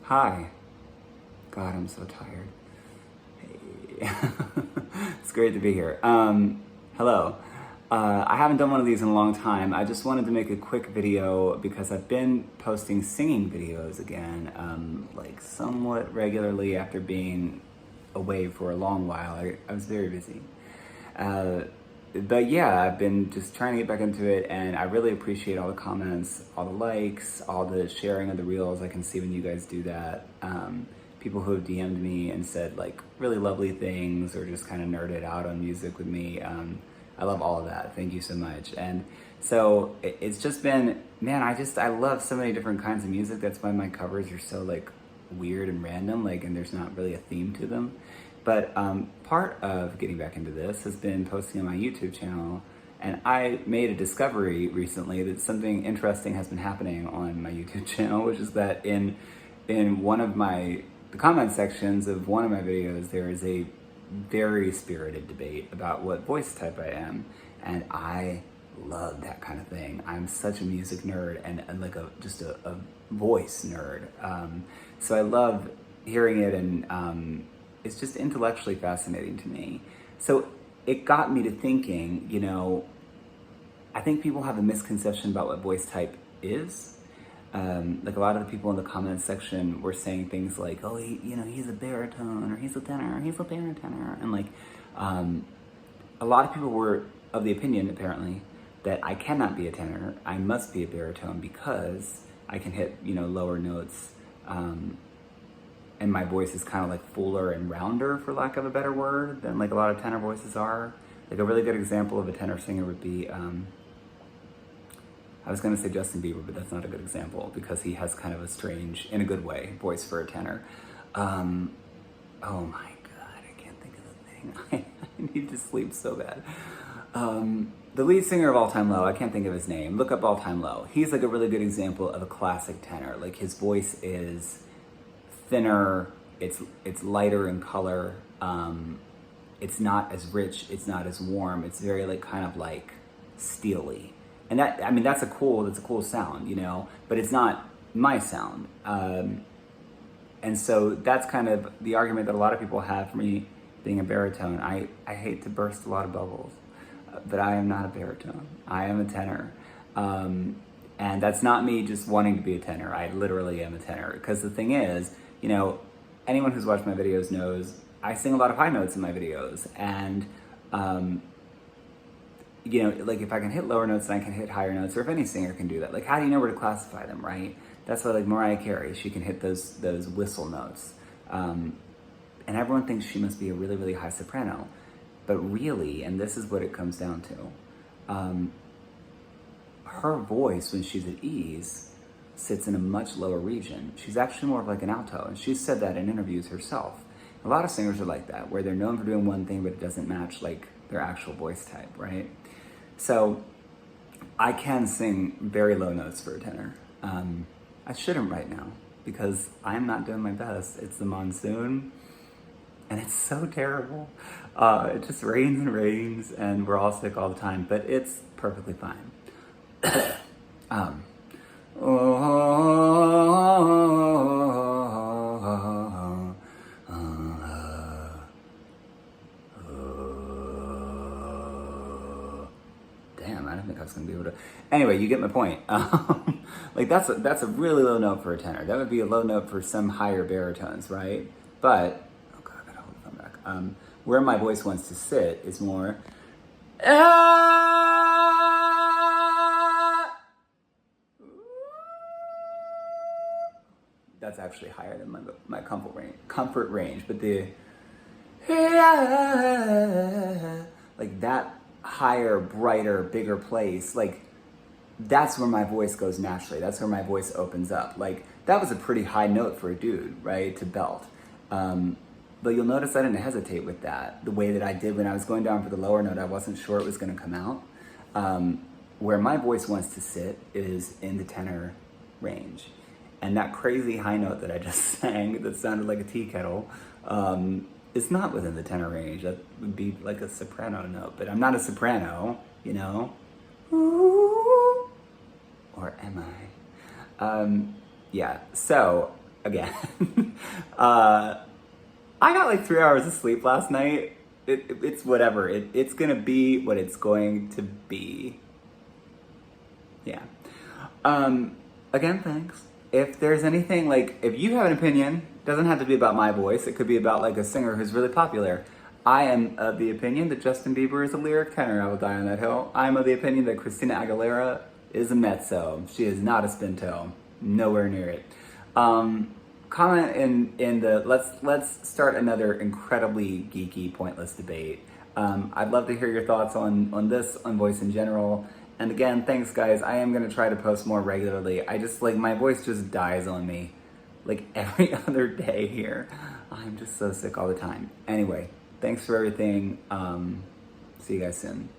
Hi. God, I'm so tired. Hey. It's great to be here. Hello. I haven't done one of these in a long time. I just wanted to make a quick video because I've been posting singing videos again, like somewhat regularly after being away for a long while. I was very busy. But yeah, I've been just trying to get back into it, and I really appreciate all the comments, all the likes, all the sharing of the reels. I can see when you guys do that. People who have DM'd me and said like really lovely things or just kind of nerded out on music with me. I love all of that. Thank you so much. And so it's just been, man, I love so many different kinds of music. That's why my covers are so like weird and random, like, and there's not really a theme to them. But part of getting back into this has been posting on my YouTube channel, and I made a discovery recently that something interesting has been happening on my YouTube channel, which is that in one of the comment sections of one of my videos, there is a very spirited debate about what voice type I am, and I love that kind of thing. I'm such a music nerd and like just a voice nerd. So I love hearing it, and it's just intellectually fascinating to me. So it got me to thinking, you know, I think people have a misconception about what voice type is. Like a lot of the people in the comments section were saying things like, oh, he's a baritone, or he's a tenor, or he's a baritone. And like, a lot of people were of the opinion, apparently, that I cannot be a tenor. I must be a baritone because I can hit, lower notes. And my voice is kind of like fuller and rounder, for lack of a better word, than like a lot of tenor voices are. Like a really good example of a tenor singer would be, I was gonna say Justin Bieber, but that's not a good example because he has kind of a strange, in a good way, voice for a tenor. Oh my God, I can't think of the thing. I need to sleep so bad. The lead singer of All Time Low, I can't think of his name. Look up All Time Low. He's like a really good example of a classic tenor. Like his voice is thinner, it's lighter in color, it's not as rich, it's not as warm, it's very like kind of like steely. And that, I mean, that's a cool sound, but it's not my sound. And so that's kind of the argument that a lot of people have for me being a baritone. I hate to burst a lot of bubbles, but I am not a baritone. I am a tenor. And that's not me just wanting to be a tenor. I literally am a tenor. Because the thing is, anyone who's watched my videos knows I sing a lot of high notes in my videos. And, like if I can hit lower notes and I can hit higher notes, or if any singer can do that, like how do you know where to classify them, right? That's why like Mariah Carey, she can hit those whistle notes. And everyone thinks she must be a really, really high soprano. But really, and this is what it comes down to, her voice when she's at ease sits in a much lower region. She's actually more of like an alto, and she's said that in interviews herself. A lot of singers are like that, where they're known for doing one thing, but it doesn't match like their actual voice type, right? So I can sing very low notes for a tenor. I shouldn't right now because I'm not doing my best. It's the monsoon and it's so terrible. It just rains and rains and we're all sick all the time, but it's perfectly fine. Damn, I didn't think I was gonna be able to. Anyway, you get my point. Like that's a really low note for a tenor. That would be a low note for some higher baritones, right? But oh God, I gotta hold the phone back. Where my voice wants to sit is more. That's actually higher than my comfort range, but the like that higher, brighter, bigger place, like that's where my voice goes naturally. That's where my voice opens up. Like that was a pretty high note for a dude, right, to belt. But you'll notice I didn't hesitate with that the way that I did when I was going down for the lower note. I wasn't sure it was going to come out. Where my voice wants to sit is in the tenor range. And that crazy high note that I just sang that sounded like a tea kettle, it's not within the tenor range. That would be like a soprano note, but I'm not a soprano, Ooh, or am I? Yeah, so again. I got like 3 hours of sleep last night. It's whatever. It's gonna be what it's going to be. Yeah. Again, thanks. If there's anything, like, if you have an opinion, doesn't have to be about my voice. It could be about like a singer who's really popular. I am of the opinion that Justin Bieber is a lyric tenor. I will die on that hill. I'm of the opinion that Christina Aguilera is a mezzo. She is not a spinto. Nowhere near it. Comment in the let's start another incredibly geeky, pointless debate. I'd love to hear your thoughts on this, on voice in general. And again, thanks guys. I am gonna try to post more regularly. I just like my voice just dies on me like every other day here. I'm just so sick all the time. Anyway, thanks for everything. See you guys soon.